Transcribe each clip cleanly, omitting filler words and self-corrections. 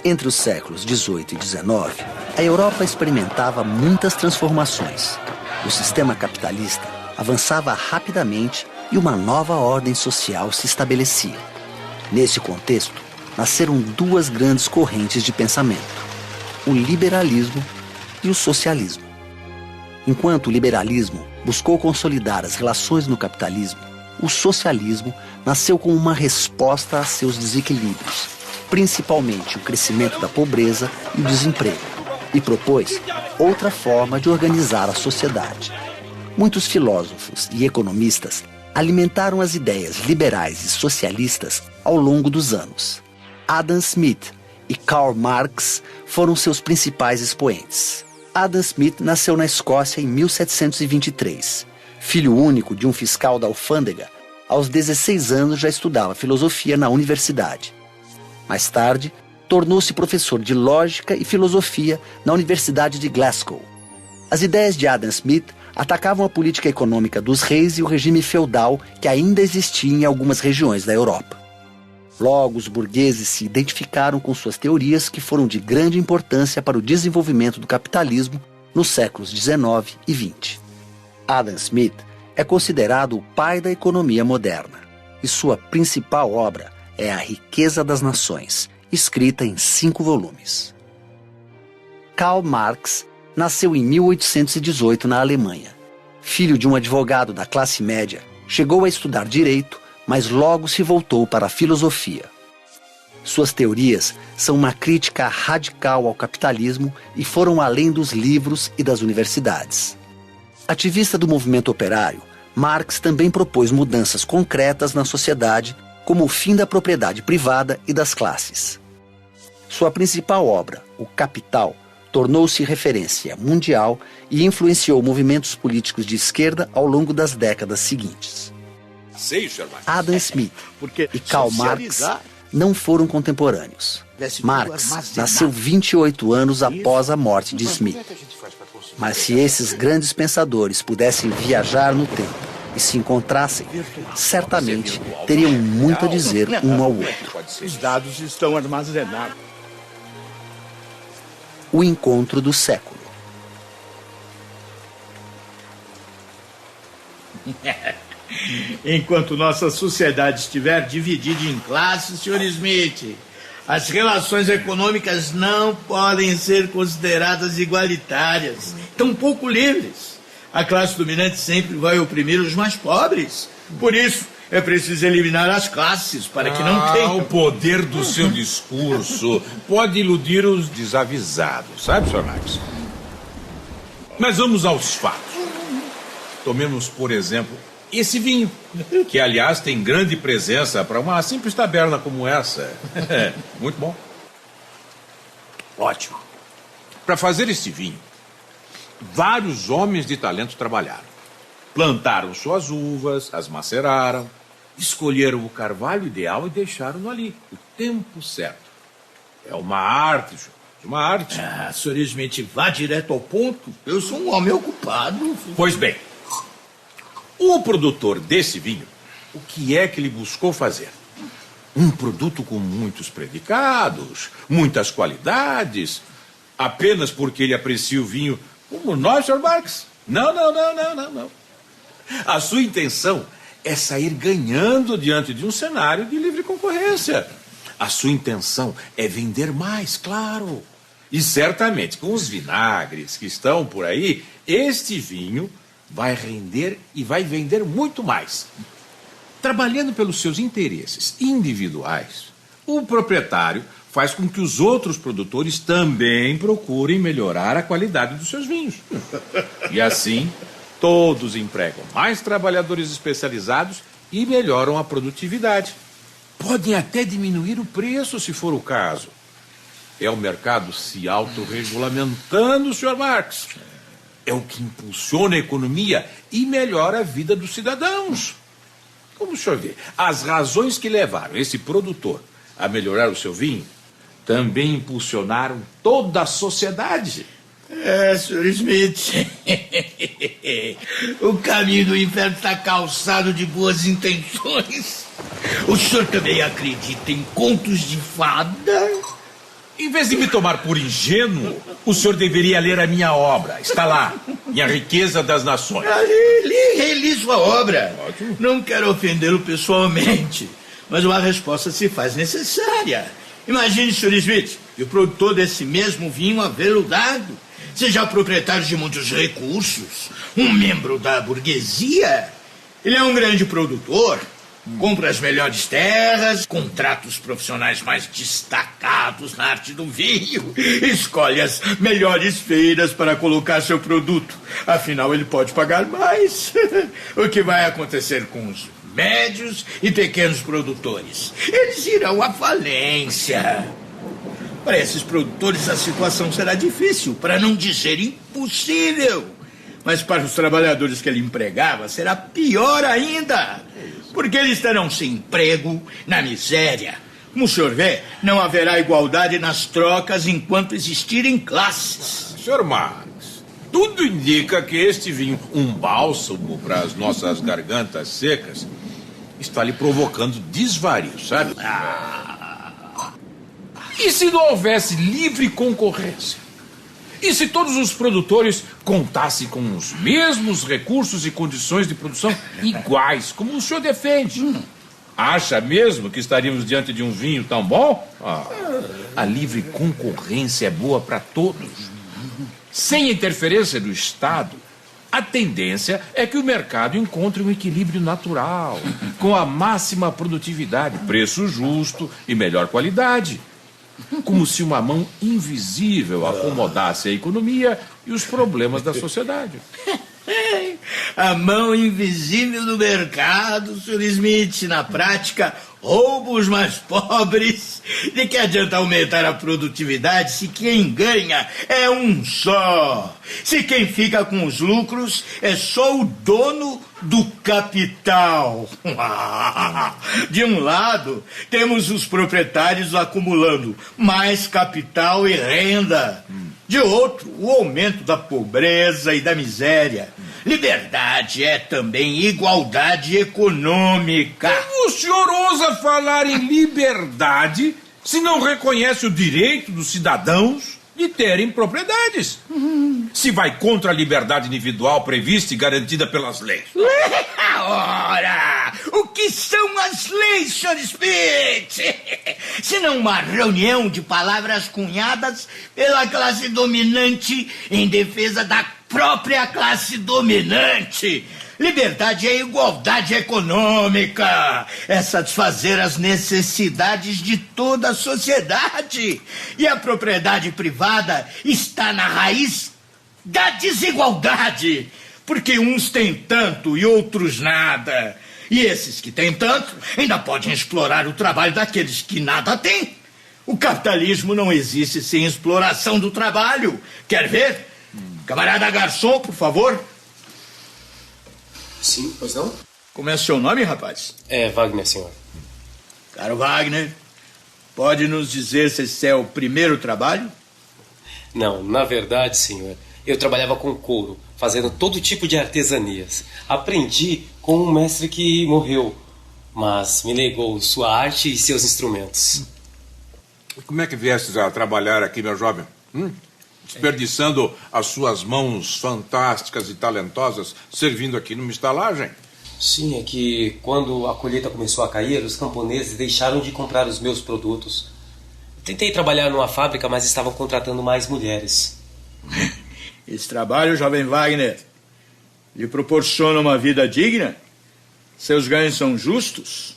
Entre os séculos XVIII e XIX, a Europa experimentava muitas transformações. O sistema capitalista avançava rapidamente e uma nova ordem social se estabelecia. Nesse contexto, nasceram duas grandes correntes de pensamento: o liberalismo e o socialismo. Enquanto o liberalismo buscou consolidar as relações no capitalismo, o socialismo nasceu como uma resposta a seus desequilíbrios, principalmente o crescimento da pobreza e o desemprego, e propôs outra forma de organizar a sociedade. Muitos filósofos e economistas alimentaram as ideias liberais e socialistas ao longo dos anos. Adam Smith e Karl Marx foram seus principais expoentes. Adam Smith nasceu na Escócia em 1723. Filho único de um fiscal da alfândega, aos 16 anos já estudava filosofia na universidade. Mais tarde, tornou-se professor de lógica e filosofia na Universidade de Glasgow. As ideias de Adam Smith atacavam a política econômica dos reis e o regime feudal que ainda existia em algumas regiões da Europa. Logo, os burgueses se identificaram com suas teorias, que foram de grande importância para o desenvolvimento do capitalismo nos séculos XIX e XX. Adam Smith é considerado o pai da economia moderna, e sua principal obra é A Riqueza das Nações, escrita em 5 volumes. Karl Marx nasceu em 1818 na Alemanha. Filho de um advogado da classe média, chegou a estudar direito, mas logo se voltou para a filosofia. Suas teorias são uma crítica radical ao capitalismo e foram além dos livros e das universidades. Ativista do movimento operário, Marx também propôs mudanças concretas na sociedade, como o fim da propriedade privada e das classes. Sua principal obra, O Capital, tornou-se referência mundial e influenciou movimentos políticos de esquerda ao longo das décadas seguintes. Adam Smith e Karl Marx não foram contemporâneos. Marx nasceu 28 anos após a morte de Smith. Mas se esses grandes pensadores pudessem viajar no tempo e se encontrassem, certamente teriam muito a dizer um ao outro. Os dados estão armazenados. O encontro do século. Enquanto nossa sociedade estiver dividida em classes, Sr. Smith, as relações econômicas não podem ser consideradas igualitárias, tampouco livres. A classe dominante sempre vai oprimir os mais pobres. Por isso, é preciso eliminar as classes para que não tenham... O poder do seu discurso pode iludir os desavisados, sabe, Sr. Marx? Mas vamos aos fatos. Tomemos, por exemplo, esse vinho, que, aliás, tem grande presença para uma simples taberna como essa. Muito bom. Ótimo. Para fazer este vinho, vários homens de talento trabalharam. Plantaram suas uvas, as maceraram, escolheram o carvalho ideal e deixaram-no ali, o tempo certo. É uma arte, Jorge, uma arte. Sr. Smith, vá direto ao ponto. Eu sou um homem ocupado. Pois bem, o produtor desse vinho, o que é que ele buscou fazer? Um produto com muitos predicados, muitas qualidades, apenas porque ele aprecia o vinho como nós, Sr. Marx? Não. A sua intenção é sair ganhando diante de um cenário de livre concorrência. A sua intenção é vender mais, claro. E certamente, com os vinagres que estão por aí, este vinho vai render e vai vender muito mais. Trabalhando pelos seus interesses individuais, o proprietário faz com que os outros produtores também procurem melhorar a qualidade dos seus vinhos. E assim, todos empregam mais trabalhadores especializados e melhoram a produtividade. Podem até diminuir o preço, se for o caso. É o mercado se autorregulamentando, Sr. Marx. É o que impulsiona a economia e melhora a vida dos cidadãos. Como o senhor vê, as razões que levaram esse produtor a melhorar o seu vinho também impulsionaram toda a sociedade. Sr. Smith, o caminho do inferno está calçado de boas intenções. O senhor também acredita em contos de fada? Em vez de me tomar por ingênuo, o senhor deveria ler a minha obra. Está lá, Minha Riqueza das Nações. Li sua obra. Ótimo. Não quero ofendê-lo pessoalmente, mas uma resposta se faz necessária. Imagine, Sr. Smith, que o produtor desse mesmo vinho aveludado seja proprietário de muitos recursos, um membro da burguesia. Ele é um grande produtor, compra as melhores terras, contrata os profissionais mais destacados na arte do vinho, escolhe as melhores feiras para colocar seu produto. Afinal, ele pode pagar mais. O que vai acontecer com os médios e pequenos produtores? Eles irão à falência. Para esses produtores, a situação será difícil, para não dizer impossível. Mas para os trabalhadores que ele empregava, será pior ainda, porque eles estarão sem emprego, na miséria. Como o senhor vê, não haverá igualdade nas trocas enquanto existirem classes. Sr. Marx, tudo indica que este vinho, um bálsamo para as nossas gargantas secas, está lhe provocando desvario, sabe? E se não houvesse livre concorrência? E se todos os produtores contassem com os mesmos recursos e condições de produção iguais, como o senhor defende? Acha mesmo que estaríamos diante de um vinho tão bom? A livre concorrência é boa para todos. Sem interferência do Estado, a tendência é que o mercado encontre um equilíbrio natural, com a máxima produtividade, preço justo e melhor qualidade. Como se uma mão invisível acomodasse a economia e os problemas da sociedade. A mão invisível do mercado, Sr. Smith, na prática, rouba os mais pobres. De que adianta aumentar a produtividade se quem ganha é um só? Se quem fica com os lucros é só o dono do capital. De um lado, temos os proprietários acumulando mais capital e renda. De outro, o aumento da pobreza e da miséria. Liberdade é também igualdade econômica. Como o senhor ousa falar em liberdade se não reconhece o direito dos cidadãos de terem propriedades? Se vai contra a liberdade individual prevista e garantida pelas leis. Ora, o que são as leis, Sr. Smith? Se não uma reunião de palavras cunhadas pela classe dominante em defesa da própria classe dominante. Liberdade é igualdade econômica, é satisfazer as necessidades de toda a sociedade. E a propriedade privada está na raiz da desigualdade, porque uns têm tanto e outros nada. E esses que têm tanto ainda podem explorar o trabalho daqueles que nada têm. O capitalismo não existe sem exploração do trabalho. Quer ver? Camarada garçom, por favor. Sim, pois não? Como é seu nome, rapaz? É Wagner, senhor. Caro Wagner, pode nos dizer se esse é o primeiro trabalho? Não, na verdade, senhor, eu trabalhava com couro, fazendo todo tipo de artesanias. Aprendi com um mestre que morreu, mas me legou sua arte e seus instrumentos. Como é que viestes a trabalhar aqui, meu jovem? Desperdiçando as suas mãos fantásticas e talentosas servindo aqui numa estalagem? Sim, é que quando a colheita começou a cair, os camponeses deixaram de comprar os meus produtos. Tentei trabalhar numa fábrica, mas estavam contratando mais mulheres. Esse trabalho, jovem Wagner, lhe proporciona uma vida digna? Seus ganhos são justos?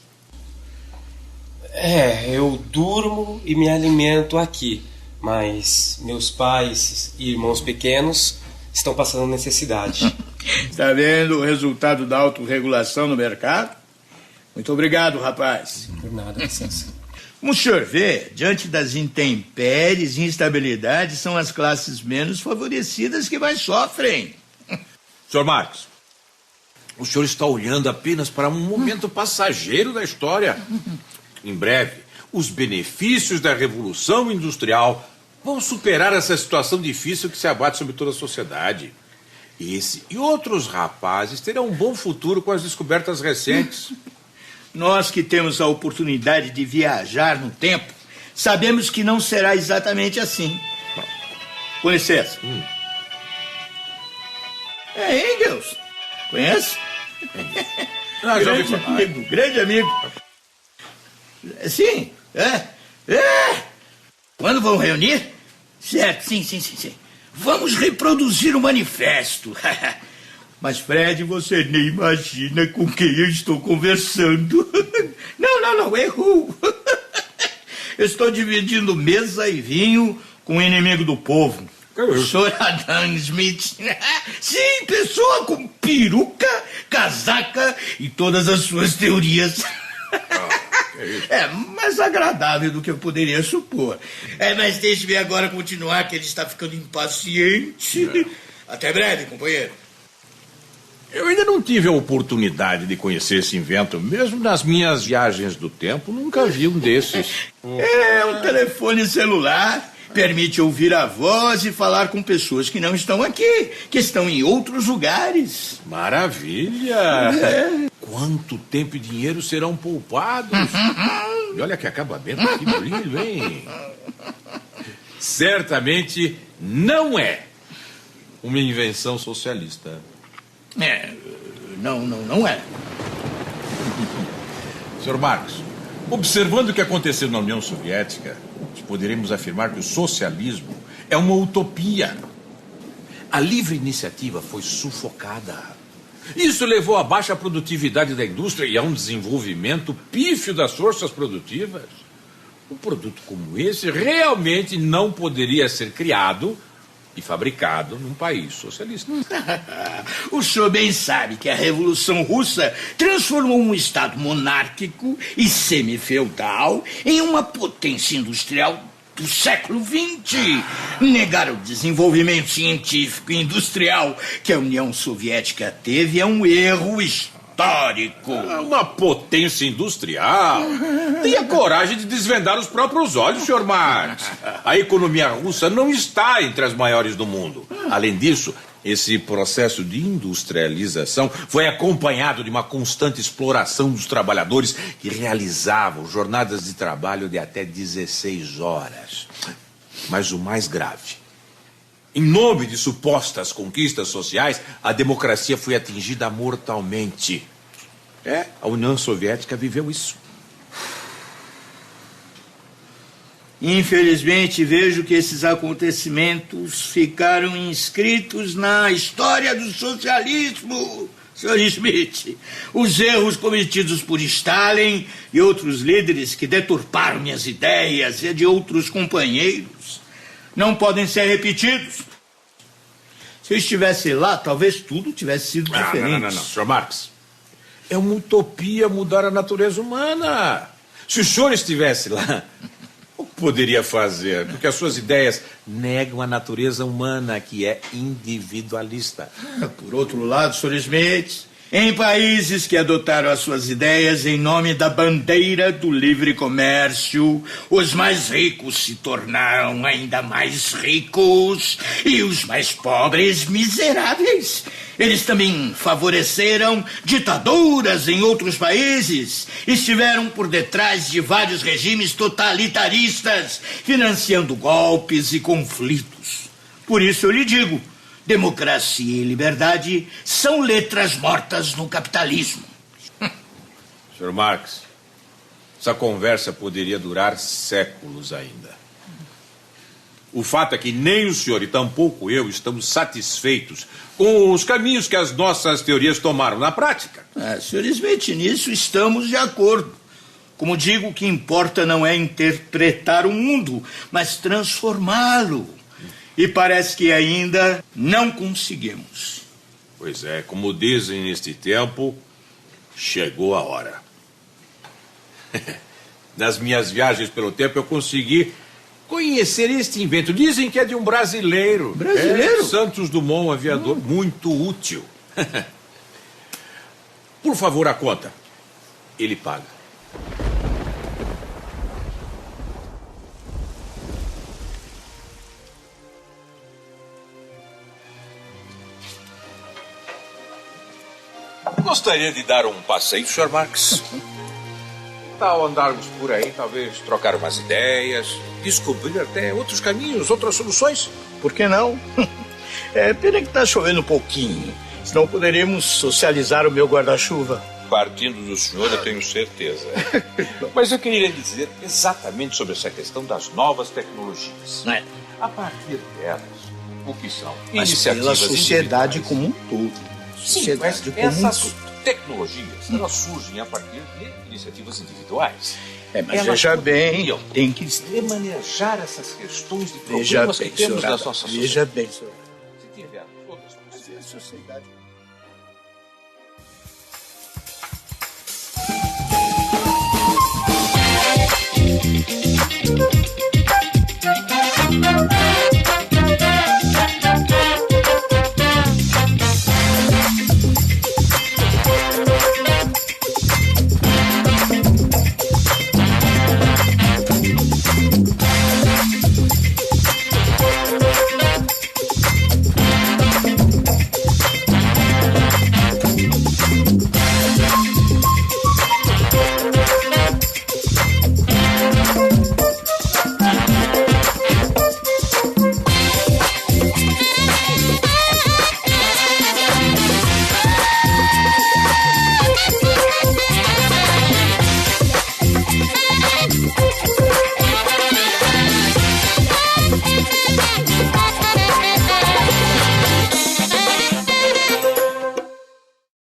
Eu durmo e me alimento aqui, mas meus pais e irmãos pequenos estão passando necessidade. Está vendo o resultado da autorregulação no mercado? Muito obrigado, rapaz. Por nada, licença. Como o senhor vê, diante das intempéries e instabilidades, são as classes menos favorecidas que mais sofrem. Sr. Marx, o senhor está olhando apenas para um momento passageiro da história. Em breve, os benefícios da Revolução Industrial vão superar essa situação difícil que se abate sobre toda a sociedade. Esse e outros rapazes terão um bom futuro com as descobertas recentes. Nós que temos a oportunidade de viajar no tempo, sabemos que não será exatamente assim. Com licença. É Engels. Conhece? Ah, já ouvi Grande falar. amigo, grande amigo. Sim, Quando vão reunir? Certo, sim. Vamos reproduzir o manifesto. Mas, Fred, você nem imagina com quem eu estou conversando. Não, errou. Eu estou dividindo mesa e vinho com o inimigo do povo. O senhor Adam Smith. Sim, pessoa com peruca, casaca e todas as suas teorias. É mais agradável do que eu poderia supor. Mas deixe-me agora continuar, que ele está ficando impaciente. Até breve, companheiro. Eu ainda não tive a oportunidade de conhecer esse invento. Mesmo nas minhas viagens do tempo, nunca vi um desses. O telefone celular permite ouvir a voz e falar com pessoas que não estão aqui, que estão em outros lugares. Maravilha! Quanto tempo e dinheiro serão poupados? E olha que acabamento, que brilho, hein? Certamente não é uma invenção socialista. Não é. Sr. Marcos, observando o que aconteceu na União Soviética, poderemos afirmar que o socialismo é uma utopia. A livre iniciativa foi sufocada. Isso levou à baixa produtividade da indústria e a um desenvolvimento pífio das forças produtivas. Um produto como esse realmente não poderia ser criado e fabricado num país socialista. O senhor bem sabe que a Revolução Russa transformou um Estado monárquico e semifeudal em uma potência industrial do século XX. Negar o desenvolvimento científico e industrial que a União Soviética teve é um erro histórico. Uma potência industrial? Tenha coragem de desvendar os próprios olhos, Sr. Marx. A economia russa não está entre as maiores do mundo. Além disso, esse processo de industrialização foi acompanhado de uma constante exploração dos trabalhadores que realizavam jornadas de trabalho de até 16 horas. Mas o mais grave, em nome de supostas conquistas sociais, a democracia foi atingida mortalmente. A União Soviética viveu isso. Infelizmente, vejo que esses acontecimentos ficaram inscritos na história do socialismo, Sr. Smith. Os erros cometidos por Stalin e outros líderes que deturparam minhas ideias e de outros companheiros não podem ser repetidos. Se eu estivesse lá, talvez tudo tivesse sido diferente. Não. Sr. Marx, é uma utopia mudar a natureza humana. Se o senhor estivesse lá, o que poderia fazer? Porque as suas ideias negam a natureza humana, que é individualista. Por outro lado, Sr. Smith, em países que adotaram as suas ideias em nome da bandeira do livre comércio, os mais ricos se tornaram ainda mais ricos e os mais pobres miseráveis. Eles também favoreceram ditaduras em outros países, estiveram por detrás de vários regimes totalitaristas, financiando golpes e conflitos. Por isso eu lhe digo, democracia e liberdade são letras mortas no capitalismo. Sr. Marx, essa conversa poderia durar séculos ainda. O fato é que nem o senhor e tampouco eu estamos satisfeitos com os caminhos que as nossas teorias tomaram na prática. Sr. Smith, nisso estamos de acordo. Como digo, o que importa não é interpretar o mundo, mas transformá-lo. E parece que ainda não conseguimos. Pois é, como dizem neste tempo, chegou a hora. Nas minhas viagens pelo tempo eu consegui conhecer este invento. Dizem que é de um brasileiro. Brasileiro? Santos Dumont, um aviador muito útil. Por favor, a conta. Ele paga. Gostaria de dar um passeio, Sr. Marx? tal andarmos por aí, talvez trocar umas ideias, descobrir até outros caminhos, outras soluções? Por que não? É pena que está chovendo um pouquinho. Senão poderemos socializar o meu guarda-chuva. Partindo do senhor, eu tenho certeza. Mas eu queria dizer exatamente sobre essa questão das novas tecnologias. É. A partir delas, o que são? Mas Iniciativas pela sociedade individuais. como um todo. Sim, mas Sociedade como um essas todo. tecnologias, elas surgem a partir de iniciativas individuais. É, mas Elas veja bem, poderiam tem que... remanejar essas questões de Veja problemas bem, que temos senhor na Adalto, nossa sociedade. veja bem, senhor. Se tivermos outras Mas é a possibilidades. sociedade